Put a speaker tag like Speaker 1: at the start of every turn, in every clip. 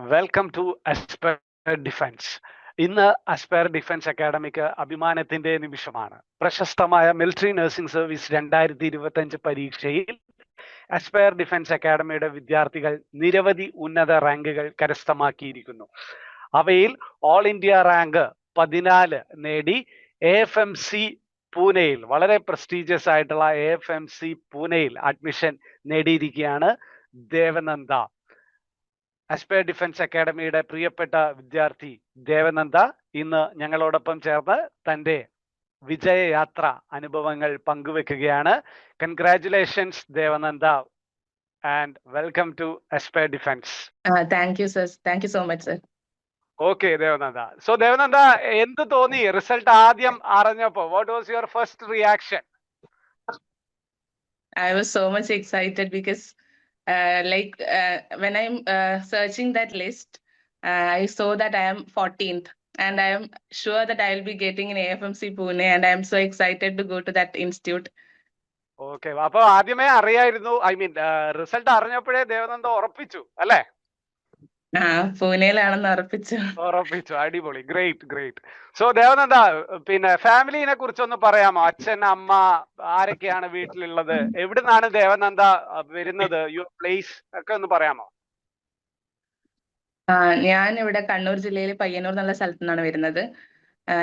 Speaker 1: Welcome to aspire defence. ഇന്ന് Aspire defence അക്കാഡമിക്ക് അഭിമാനത്തിന്റെ നിമിഷമാണ്. പ്രശസ്തമായ മിലിറ്ററി നഴ്സിംഗ് സർവീസ് 2025 പരീക്ഷയിൽ അസ്പയർ ഡിഫൻസ് അക്കാഡമിയുടെ വിദ്യാർത്ഥികൾ നിരവധി ഉന്നത റാങ്കുകൾ കരസ്ഥമാക്കിയിരിക്കുന്നു. അവയിൽ ഓൾ ഇന്ത്യ റാങ്ക് 14 നേടി AFMC പൂനെയിൽ, വളരെ പ്രസ്റ്റീജിയസ് ആയിട്ടുള്ള AFMC പൂനെയിൽ അഡ്മിഷൻ നേടിയിരിക്കുകയാണ് ദേവനന്ദ. അസ്പയർ ഡിഫൻസ് അക്കാഡമിയുടെ പ്രിയപ്പെട്ട വിദ്യാർത്ഥി ദേവനന്ദ ഇന്ന് ഞങ്ങളോടൊപ്പം ചേർന്ന് തൻ്റെ വിജയയാത്ര അനുഭവങ്ങൾ പങ്കുവെക്കുകയാണ്. Congratulations Devananda and welcome to aspire defence.
Speaker 2: Thank you, sir. Thank you so much, sir.
Speaker 1: Okay Devananda. So Devananda, എന്ത് തോന്നി റിസൾട്ട് ആദ്യം അറിഞ്ഞപ്പോ? What was your first reaction?
Speaker 2: I was so much excited because when I'm searching that list, I saw that I am 14th and I am sure that I will be getting in AFMC Pune and I am so excited to go to that institute.
Speaker 1: Okay, അപ്പൊ ആദ്യമേ അറിയായിരുന്നു, I mean result അറിഞ്ഞപ്പോഴേ Devananda ഉറപ്പിച്ചു അല്ലേ?
Speaker 2: പൂനെയിലാണെന്ന് ഉറപ്പിച്ചു.
Speaker 1: അടിപൊളി, great great. So Devananda, പിന്നെ ഫാമിലിനെ കുറിച്ചൊന്ന് പറയാമോ? അച്ഛൻ, അമ്മ, ആരൊക്കെയാണ് വീട്ടിലുള്ളത്? എവിടുന്നാണ് ദേവനന്ദ വരുന്നത്? യുവർ പ്ലേസ് ഒക്കെ ഒന്ന് പറയാമോ?
Speaker 2: ഞാൻ ഇവിടെ കണ്ണൂർ ജില്ലയിൽ പയ്യന്നൂർ എന്നുള്ള സ്ഥലത്തു നിന്നാണ് വരുന്നത്.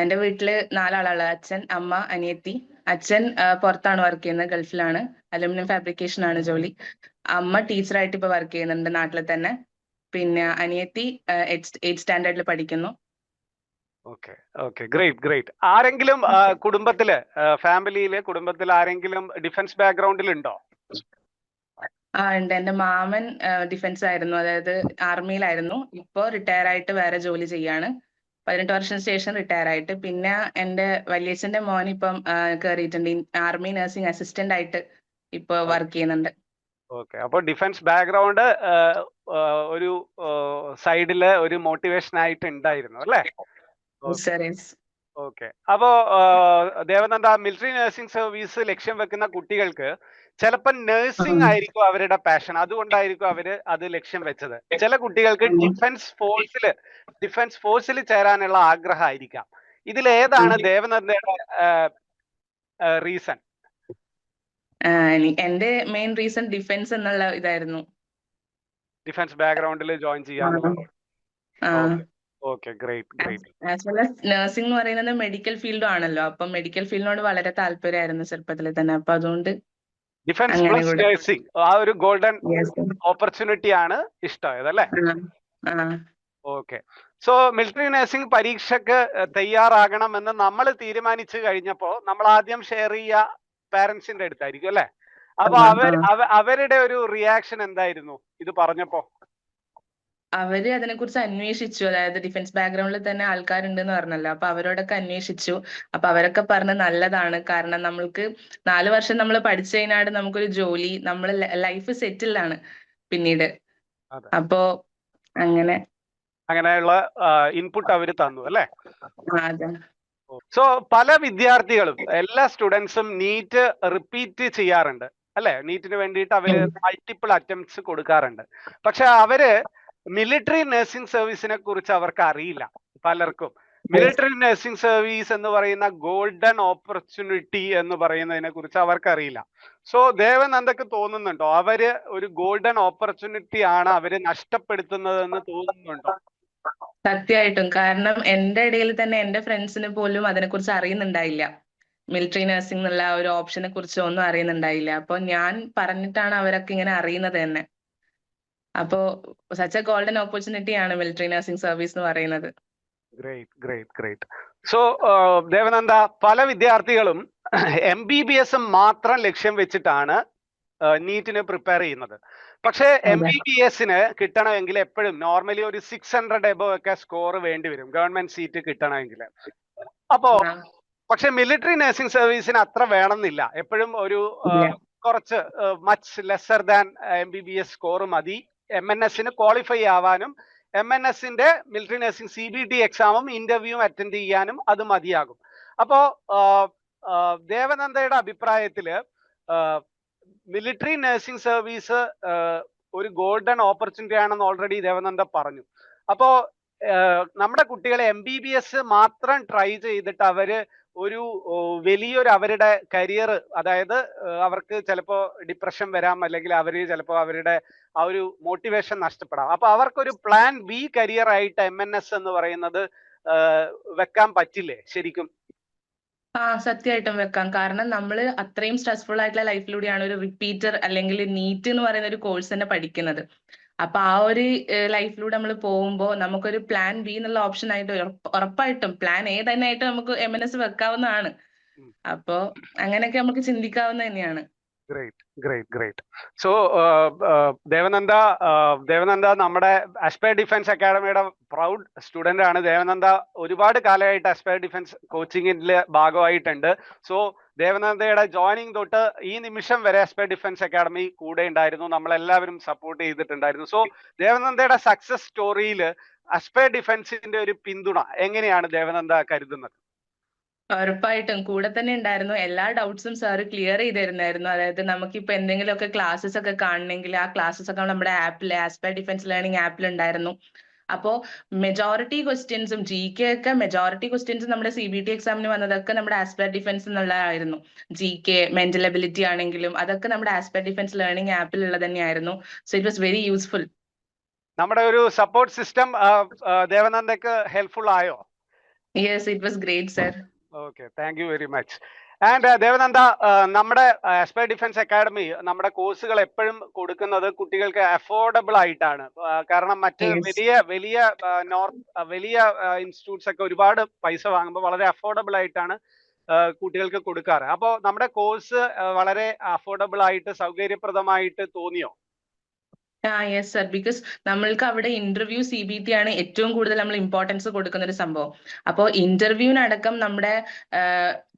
Speaker 2: എന്റെ വീട്ടില് 4 ആളാണ്. അച്ഛൻ, അമ്മ, അനിയത്തി. അച്ഛൻ പുറത്താണ് വർക്ക് ചെയ്യുന്നത്, ഗൾഫിലാണ്. അലുമിനിയം ഫാബ്രിക്കേഷൻ ആണ് ജോലി. അമ്മ ടീച്ചറായിട്ട് ഇപ്പൊ വർക്ക് ചെയ്യുന്നുണ്ട് നാട്ടിൽ തന്നെ. പിന്നെ അനിയത്തി 8th സ്റ്റാൻഡേർഡിൽ പഠിക്കുന്നു.
Speaker 1: Okay okay, great great. ആരെങ്കിലും കുടുംബത്തില്, കുടുംബത്തിൽ ആരെങ്കിലും ഡിഫൻസ് ബാക്ക്ഗ്രൗണ്ടിൽ ഉണ്ടോ?
Speaker 2: ഉണ്ട്. എന്റെ മാമൻ ഡിഫൻസ് ആയിരുന്നു, അതായത് ആർമിയിലായിരുന്നു. ഇപ്പോ റിട്ടയർ ആയിട്ട് വേറെ ജോലി ചെയ്യാണ്. 18 വർഷത്തിന് ശേഷം റിട്ടയർ ആയിട്ട്. പിന്നെ എന്റെ വലിയച്ഛന്റെ മോൻ ഇപ്പം കയറിയിട്ടുണ്ട്, ആർമി നഴ്സിംഗ് അസിസ്റ്റന്റ് ആയിട്ട് ഇപ്പൊ വർക്ക് ചെയ്യുന്നുണ്ട്.
Speaker 1: ഓക്കെ, അപ്പൊ ഡിഫൻസ് ബാക്ക്ഗ്രൗണ്ട് ഒരു സൈഡില് ഒരു മോട്ടിവേഷൻ ആയിട്ട് ഉണ്ടായിരുന്നു അല്ലേ? ഓക്കെ, അപ്പോ ദേവനന്ദ, മിലിറ്ററി നഴ്സിംഗ് സർവീസ് ലക്ഷ്യം വെക്കുന്ന കുട്ടികൾക്ക് ചിലപ്പോൾ നഴ്സിംഗ് ആയിരിക്കും അവരുടെ പാഷൻ, അതുകൊണ്ടായിരിക്കും അവര് അത് ലക്ഷ്യം വെച്ചത്. ചില കുട്ടികൾക്ക് ഡിഫൻസ് ഫോഴ്സിൽ ചേരാനുള്ള ആഗ്രഹമായിരിക്കാം. ഇതിലേതാണ് ദേവനന്ദയുടെ റീസൺ?
Speaker 2: എന്റെ മെയിൻ റീസൺ ഡിഫൻസ് എന്നുള്ള ഇതായിരുന്നു,
Speaker 1: ഡിഫൻസ് ബാക്ക്ഗ്രൗണ്ടിൽ ജോയിൻ ചെയ്യാനുള്ളത്. Okay, great great.
Speaker 2: As well as nursing എന്ന് പറയുന്നത് മെഡിക്കൽ ഫീൽഡും ആണല്ലോ. അപ്പൊ മെഡിക്കൽ ഫീൽഡിനോട് വളരെ താല്പര്യമായിരുന്നു ചെറുപ്പത്തിൽ തന്നെ. അപ്പൊ അതുകൊണ്ട്
Speaker 1: ഡിഫൻസ് പ്ലസ് നഴ്സിംഗ്, ആ ഒരു ഗോൾഡൻ ഓപ്പർച്യൂണിറ്റി ആണ് ഇഷ്ടമായത് അല്ലേ? ഓക്കെ, സോ മിലിറ്ററി നഴ്സിംഗ് പരീക്ഷക്ക് തയ്യാറാകണമെന്ന് നമ്മൾ തീരുമാനിച്ചു കഴിഞ്ഞപ്പോ നമ്മൾ ആദ്യം ഷെയർ ചെയ്യുക പാരന്റ്സിന്റെ അടുത്തായിരിക്കും അല്ലെ? അപ്പൊ അവരുടെ ഒരു റിയാക്ഷൻ എന്തായിരുന്നു ഇത് പറഞ്ഞപ്പോ?
Speaker 2: അവര് അതിനെക്കുറിച്ച് അന്വേഷിച്ചു. അതായത് ഡിഫൻസ് ബാക്ക്ഗ്രൗണ്ടിൽ തന്നെ ആൾക്കാരുണ്ടെന്ന് പറഞ്ഞല്ലോ. അപ്പൊ അവരോടൊക്കെ അന്വേഷിച്ചു. അപ്പൊ അവരൊക്കെ പറഞ്ഞ് നല്ലതാണ്. കാരണം നമ്മൾക്ക് 4 വർഷം നമ്മൾ പഠിച്ചു കഴിഞ്ഞാൽ നമുക്കൊരു ജോലി, നമ്മൾ ലൈഫ് സെറ്റിൽഡ് ആണ് പിന്നീട്. അപ്പോ
Speaker 1: അങ്ങനെയുള്ള ഇൻപുട്ട് അവര് തന്നു അല്ലെ? സോ പല വിദ്യാർത്ഥികളും, എല്ലാ സ്റ്റുഡൻസും നീറ്റ് റിപ്പീറ്റ് ചെയ്യാറുണ്ട് അല്ലെ? നീറ്റിന് വേണ്ടിയിട്ട് അവര് മൾട്ടിപ്പിൾ അറ്റംപ്റ്റ്സ് കൊടുക്കാറുണ്ട്. പക്ഷെ അവര് മിലിറ്ററി നഴ്സിംഗ് സർവീസിനെ കുറിച്ച് അവർക്ക് അറിയില്ല. പലർക്കും മിലിറ്ററി നഴ്സിംഗ് സർവീസ് എന്ന് പറയുന്ന ഗോൾഡൻ ഓപ്പർച്യൂണിറ്റി എന്ന് പറയുന്നതിനെ കുറിച്ച് അവർക്ക് അറിയില്ല. സോ ദേവനന്ദക്ക് തോന്നുന്നുണ്ടോ അവര് ഒരു ഗോൾഡൻ ഓപ്പർച്യൂണിറ്റി ആണ് അവര് നഷ്ടപ്പെടുത്തുന്നതെന്ന് തോന്നുന്നുണ്ടോ?
Speaker 2: സത്യമായിട്ടും. കാരണം എന്റെ ഇടയിൽ തന്നെ എന്റെ ഫ്രണ്ട്സിന് പോലും അതിനെക്കുറിച്ച് അറിയുന്നുണ്ടായില്ല. മിലിറ്ററി നഴ്സിംഗ് എന്നുള്ള ഒരു ഓപ്ഷനെ കുറിച്ച് ഒന്നും അറിയുന്നുണ്ടായില്ല. അപ്പൊ ഞാൻ പറഞ്ഞിട്ടാണ് അവരൊക്കെ ഇങ്ങനെ അറിയുന്നത് തന്നെ. അപ്പോ സച്ച് എ ഗോൾഡൻ ഓപ്പർച്യൂണിറ്റി ആണ് മിലിറ്ററി നഴ്സിംഗ് സർവീസ് എന്ന് പറയുന്നത്.
Speaker 1: Great great great. So Devananda, പല വിദ്യാർത്ഥികളും MBBS മാത്രം ലക്ഷ്യം വെച്ചിട്ടാണ് നീറ്റിന് പ്രിപ്പയർ ചെയ്യുന്നത്. പക്ഷേ MBBSന് കിട്ടണമെങ്കിൽ എപ്പോഴും നോർമലി ഒരു 600 എബോവ് ഒക്കെ സ്കോർ വേണ്ടി വരും ഗവൺമെന്റ് സീറ്റ് കിട്ടണമെങ്കിൽ. അപ്പോ പക്ഷെ മിലിറ്ററി നഴ്സിംഗ് സർവീസിന് അത്ര വേണമെന്നില്ല. എപ്പോഴും ഒരു കുറച്ച് much lesser than MBBS score മതി MNSന് ക്വാളിഫൈ ആവാനും. MNSന്റെ മിലിറ്ററി നഴ്സിംഗ് CBT എക്സാമും ഇന്റർവ്യൂവും അറ്റൻഡ് ചെയ്യാനും അത് മതിയാകും. അപ്പോ ദേവനന്ദയുടെ അഭിപ്രായത്തില് മിലിറ്ററി നഴ്സിംഗ് സർവീസ് ഒരു ഗോൾഡൻ ഓപ്പർച്യൂണിറ്റി ആണെന്ന് ഓൾറെഡി ദേവനന്ദ പറഞ്ഞു. അപ്പോ നമ്മുടെ കുട്ടികളെ MBBS മാത്രം ട്രൈ ചെയ്തിട്ട് അവര് ഒരു വലിയൊരു അവരുടെ കരിയർ, അതായത് അവർക്ക് ചിലപ്പോ ഡിപ്രഷൻ വരാം, അല്ലെങ്കിൽ അവര് ചിലപ്പോ അവരുടെ ആ ഒരു മോട്ടിവേഷൻ നഷ്ടപ്പെടാം. അപ്പൊ അവർക്കൊരു പ്ലാൻ ബി കരിയർ ആയിട്ട് MNS എന്ന് പറയുന്നത് വെക്കാൻ പറ്റില്ലേ ശരിക്കും?
Speaker 2: സത്യമായിട്ടും വെക്കാം. കാരണം നമ്മൾ അത്രയും സ്ട്രെസ്ഫുൾ ആയിട്ടുള്ള ലൈഫിലൂടെയാണ് ഒരു റിപ്പീറ്റർ അല്ലെങ്കിൽ നീറ്റ് എന്ന് പറയുന്ന ഒരു കോഴ്സ് തന്നെ പഠിക്കുന്നത്. അപ്പൊ ആ ഒരു ലൈഫിലൂടെ നമ്മൾ പോകുമ്പോൾ നമുക്കൊരു പ്ലാൻ ബി എന്നുള്ള ഓപ്ഷൻ ആയിട്ട് ഉറപ്പായിട്ടും പ്ലാൻ എ തന്നെ ആയിട്ട് നമുക്ക് MNS വെക്കാവുന്നതാണ്. അപ്പോ അങ്ങനെയൊക്കെ നമുക്ക് ചിന്തിക്കാവുന്ന തന്നെയാണ്.
Speaker 1: ഗ്രേറ്റ്. സോ ദേവനന്ദ നമ്മുടെ ആസ്പയർ ഡിഫൻസ് അക്കാഡമിയുടെ പ്രൗഡ് സ്റ്റുഡന്റ് ആണ്. ദേവനന്ദ ഒരുപാട് കാലമായിട്ട് ആസ്പയർ ഡിഫൻസ് കോച്ചിങ്ങിന്റെ ഭാഗമായിട്ടുണ്ട്. സോ ദേവനന്ദയുടെ ജോയിനിങ് തൊട്ട് ഈ നിമിഷം വരെ ആസ്പയർ ഡിഫൻസ് അക്കാഡമി കൂടെ ഉണ്ടായിരുന്നു, നമ്മളെല്ലാവരും സപ്പോർട്ട് ചെയ്തിട്ടുണ്ടായിരുന്നു. സോ ദേവനന്ദയുടെ സക്സസ് സ്റ്റോറിയിൽ ആസ്പയർ ഡിഫൻസിന്റെ ഒരു പിന്തുണ എങ്ങനെയാണ് ദേവനന്ദ കരുതുന്നത്?
Speaker 2: ഉറപ്പായിട്ടും കൂടെ തന്നെ ഉണ്ടായിരുന്നു. എല്ലാ ഡൗട്ട്സും സാറ് ക്ലിയർ ചെയ്ത് തരുന്നായിരുന്നു. അതായത് നമുക്കിപ്പോ എന്തെങ്കിലുമൊക്കെ ക്ലാസ്സസ് ഒക്കെ കാണണമെങ്കിൽ ആ ക്ലാസ്സസ് ഒക്കെ നമ്മുടെ ആപ്പിൽ, ആസ്പയർ ഡിഫൻസ് ലേണിംഗ് ആപ്പിൽ ഉണ്ടായിരുന്നു. അപ്പോ മെജോറിറ്റി ക്വസ്റ്റ്യൻസും GK ഒക്കെ മെജോറിറ്റി ക്വസ്റ്റ്യൻസും നമ്മുടെ CBT എക്സാമിന് വന്നതൊക്കെ നമ്മുടെ ആസ്പയർ ഡിഫൻസ് എന്നുള്ളതായിരുന്നു. GK, മെന്റൽ എബിലിറ്റി ആണെങ്കിലും അതൊക്കെ നമ്മുടെ ആസ്പയർ ഡിഫൻസ് ലേണിംഗ് ആപ്പിൽ ഉള്ളത് തന്നെയായിരുന്നു. So it was very useful.
Speaker 1: നമ്മുടെ ഒരു സപ്പോർട്ട് സിസ്റ്റം ദേവനന്ദക്ക് ഹെൽപ്ഫുൾ ആയോ?
Speaker 2: Yes, it was great sir.
Speaker 1: Okay, thank you very much. And Devananda, നമ്മുടെ ആസ്പയർ ഡിഫൻസ് അക്കാഡമി നമ്മുടെ കോഴ്സുകൾ എപ്പോഴും കൊടുക്കുന്നത് കുട്ടികൾക്ക് അഫോർഡബിൾ ആയിട്ടാണ്. കാരണം മറ്റ് വലിയ ഇൻസ്റ്റിറ്റ്യൂട്ട്സ് ഒക്കെ ഒരുപാട് പൈസ വാങ്ങുമ്പോൾ വളരെ അഫോർഡബിൾ ആയിട്ടാണ് കുട്ടികൾക്ക് കൊടുക്കാറ്. അപ്പോൾ നമ്മുടെ കോഴ്സ് വളരെ അഫോർഡബിൾ ആയിട്ട് സൗകര്യപ്രദമായിട്ട് തോന്നിയോ?
Speaker 2: യെസ് സർ, ബിക്കോസ് നമ്മൾക്ക് അവിടെ ഇന്റർവ്യൂ CBT ആണ് ഏറ്റവും കൂടുതൽ നമ്മൾ ഇമ്പോർട്ടൻസ് കൊടുക്കുന്ന ഒരു സംഭവം. അപ്പോൾ ഇന്റർവ്യൂവിനടക്കം നമ്മുടെ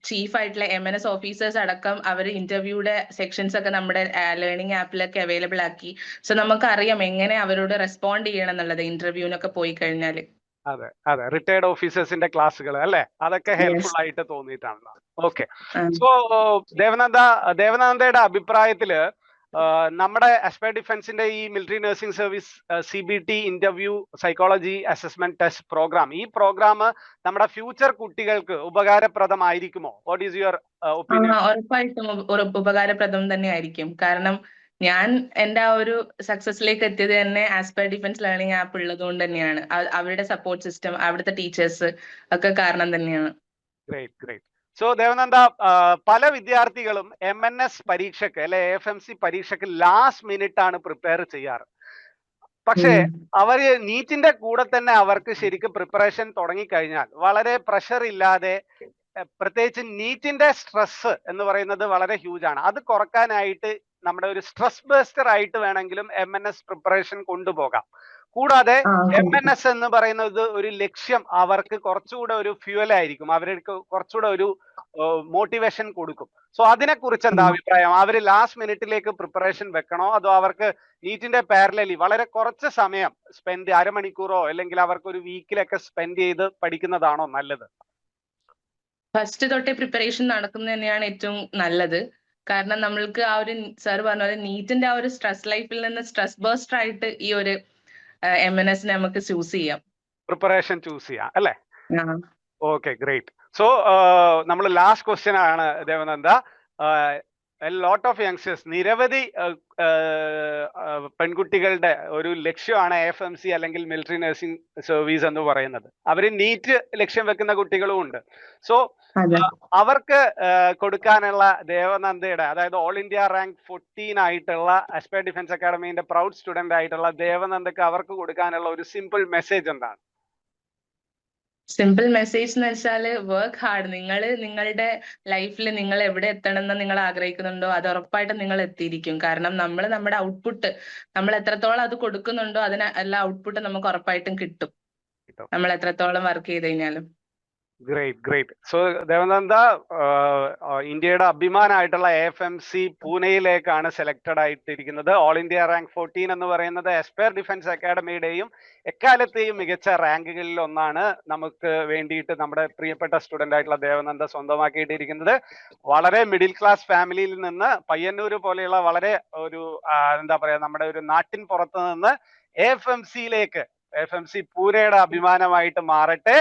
Speaker 2: ചീഫ് ആയിട്ടുള്ള MNS ഓഫീസേഴ്സ് അടക്കം അവർ ഇന്റർവ്യൂയുടെ സെക്ഷൻസ് ഒക്കെ നമ്മുടെ ലേണിംഗ് ആപ്പിലൊക്കെ അവൈലബിൾ ആക്കി. സോ നമുക്കറിയാം എങ്ങനെ അവരോട് റെസ്പോണ്ട് ചെയ്യണം എന്നുള്ളത് ഇന്റർവ്യൂവിനൊക്കെ പോയി കഴിഞ്ഞാൽ.
Speaker 1: അതെ, റിട്ടയർഡ് ഓഫീസേഴ്സിന്റെ ക്ലാസ്സുകൾ അല്ലേ, അതൊക്കെ ഹെൽപ്ഫുൾ ആയിട്ട് തോന്നിയിട്ടാണല്ലോ. ഓക്കെ, സോ ദേവനന്ദയുടെ അഭിപ്രായത്തില് നമ്മുടെ ആസ്പയർ ഡിഫൻസിന്റെ ഈ military nursing service CBT interview psychology assessment test programme, ഈ പ്രോഗ്രാം നമ്മുടെ ഫ്യൂച്ചർ കുട്ടികൾക്ക് ഉപകാരപ്രദമായിരിക്കുമോ? What is your opinion?
Speaker 2: ഉറപ്പായിട്ടും ഉപകാരപ്രദം തന്നെ ആയിരിക്കും. കാരണം ഞാൻ എന്റെ ആ ഒരു സക്സസിലേക്ക് എത്തിയത് തന്നെ ആസ്പയർ ഡിഫൻസ് ലേണിംഗ് ആപ്പ് ഉള്ളത് കൊണ്ട് തന്നെയാണ്. അവരുടെ സപ്പോർട്ട് സിസ്റ്റം, അവിടുത്തെ ടീച്ചേഴ്സ് ഒക്കെ കാരണം തന്നെയാണ്.
Speaker 1: ഗ്രേറ്റ്. സോ ദേവനന്ദ, പല വിദ്യാർത്ഥികളും MNS പരീക്ഷയ്ക്ക് അല്ലെ AFMC പരീക്ഷയ്ക്ക് ലാസ്റ്റ് മിനിറ്റ് ആണ് പ്രിപ്പയർ ചെയ്യാറ്. പക്ഷേ അവര് നീറ്റിന്റെ കൂടെ തന്നെ അവർക്ക് ശരിക്കും പ്രിപ്പറേഷൻ തുടങ്ങിക്കഴിഞ്ഞാൽ വളരെ പ്രഷർ ഇല്ലാതെ, പ്രത്യേകിച്ച് നീറ്റിന്റെ സ്ട്രെസ് എന്ന് പറയുന്നത് വളരെ ഹ്യൂജ് ആണ്, അത് കുറക്കാനായിട്ട് നമ്മുടെ ഒരു സ്ട്രെസ് ബസ്റ്റർ ആയിട്ട് വേണമെങ്കിലും MNS പ്രിപ്പറേഷൻ കൊണ്ടുപോകാം. കൂടാതെ MNS എന്ന് പറയുന്നത് ഒരു ലക്ഷ്യം അവർക്ക് കുറച്ചുകൂടെ ഒരു ഫ്യൂവൽ ആയിരിക്കും, അവർക്ക് കുറച്ചുകൂടെ ഒരു മോട്ടിവേഷൻ കൊടുക്കും. സോ അതിനെ കുറിച്ച് എന്താ അഭിപ്രായം? അവര് ലാസ്റ്റ് മിനിറ്റിലേക്ക് പ്രിപ്പറേഷൻ വെക്കണോ, അതോ അവർക്ക് നീറ്റിന്റെ പാരലലി വളരെ കുറച്ച് സമയം സ്പെൻഡ്, അരമണിക്കൂറോ അല്ലെങ്കിൽ അവർക്ക് ഒരു വീക്കിലൊക്കെ സ്പെൻഡ് ചെയ്ത് പഠിക്കുന്നതാണോ നല്ലത്?
Speaker 2: ഫസ്റ്റ് തൊട്ടേ പ്രിപ്പറേഷൻ നടക്കുന്നത് തന്നെയാണ് ഏറ്റവും നല്ലത്. കാരണം നമ്മൾക്ക് ആ ഒരു സാർ പറഞ്ഞ പോലെ നീറ്റിന്റെ ആ ഒരു സ്ട്രെസ് ലൈഫിൽ നിന്ന് സ്ട്രെസ് ബേസ്റ്റർ ആയിട്ട് ഈ ഒരു MNS നമുക്ക് ചൂസ് ചെയ്യാം,
Speaker 1: പ്രിപ്പറേഷൻ ചൂസ് ചെയ്യാം അല്ലേ? Okay, great. സോ നമ്മൾ ലാസ്റ്റ് ക്വസ്റ്റ്യൻ ആണ് ദേവനന്ദ. ലോട്ട് ഓഫ് യങ്സ്റ്റേഴ്സ്, നിരവധി പെൺകുട്ടികളുടെ ഒരു ലക്ഷ്യമാണ് AFMC അല്ലെങ്കിൽ മിലിറ്ററി നഴ്സിംഗ് സർവീസ് എന്ന് പറയുന്നത്. അവര് നീറ്റ് ലക്ഷ്യം വെക്കുന്ന കുട്ടികളും ഉണ്ട്. സോ അവർക്ക് കൊടുക്കാനുള്ള ദേവനന്ദയുടെ, അതായത് ഓൾ ഇന്ത്യ റാങ്ക് 14 ആയിട്ടുള്ള ആസ്പയർ ഡിഫൻസ് അക്കാഡമിന്റെ പ്രൗഡ് സ്റ്റുഡന്റ് ആയിട്ടുള്ള ദേവനന്ദക്ക് അവർക്ക് കൊടുക്കാനുള്ള ഒരു സിമ്പിൾ മെസ്സേജ് എന്താണ്?
Speaker 2: സിമ്പിൾ മെസ്സേജ് എന്ന് വെച്ചാൽ വർക്ക് ഹാർഡ്. നിങ്ങളുടെ ലൈഫിൽ നിങ്ങൾ എവിടെ എത്തണം എന്ന് നിങ്ങൾ ആഗ്രഹിക്കുന്നുണ്ടോ അത് ഉറപ്പായിട്ടും നിങ്ങൾ എത്തിയിരിക്കും. കാരണം നമ്മുടെ ഔട്ട്പുട്ട്, നമ്മൾ എത്രത്തോളം അത് കൊടുക്കുന്നുണ്ടോ അതിന് എല്ലാ ഔട്ട്പുട്ട് നമുക്ക് ഉറപ്പായിട്ടും കിട്ടും, നമ്മൾ എത്രത്തോളം വർക്ക് ചെയ്ത് കഴിഞ്ഞാലും.
Speaker 1: ഗ്രേറ്റ്. സോ ദേവനന്ദ ഇന്ത്യയുടെ അഭിമാനമായിട്ടുള്ള AFMC പൂനെയിലേക്കാണ് സെലക്ടഡ് ആയിട്ടിരിക്കുന്നത്. ഓൾ ഇന്ത്യ റാങ്ക് 14 എന്ന് പറയുന്നത് എസ്പയർ ഡിഫൻസ് അക്കാഡമിയുടെയും എക്കാലത്തെയും മികച്ച റാങ്കുകളിൽ ഒന്നാണ്. നമുക്ക് വേണ്ടിയിട്ട് നമ്മുടെ പ്രിയപ്പെട്ട സ്റ്റുഡന്റ് ആയിട്ടുള്ള ദേവനന്ദ സ്വന്തമാക്കിയിട്ടിരിക്കുന്നത്. വളരെ മിഡിൽ ക്ലാസ് ഫാമിലിയിൽ നിന്ന് പയ്യന്നൂർ പോലെയുള്ള വളരെ ഒരു എന്താ പറയാ നമ്മുടെ ഒരു നാട്ടിൻ പുറത്ത് നിന്ന് AFMC പൂനെയുടെ അഭിമാനമായിട്ട് മാറട്ടെ.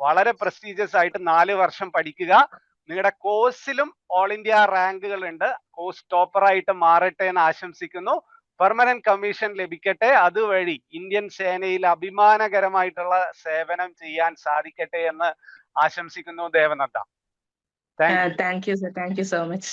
Speaker 1: വളരെ പ്രസ്റ്റീജിയസ് ആയിട്ട് 4 വർഷം പഠിക്കുക. നിങ്ങളുടെ കോഴ്സിലും ഓൾ ഇന്ത്യ റാങ്കുകൾ ഉണ്ട്. കോഴ്സ് ടോപ്പർ ആയിട്ട് മാറട്ടെ എന്ന് ആശംസിക്കുന്നു. പെർമനന്റ് കമ്മീഷൻ ലഭിക്കട്ടെ. അതുവഴി ഇന്ത്യൻ സേനയിൽ അഭിമാനകരമായിട്ടുള്ള സേവനം ചെയ്യാൻ സാധിക്കട്ടെ എന്ന് ആശംസിക്കുന്നു Devananda.
Speaker 2: Thank you sir, thank you so much.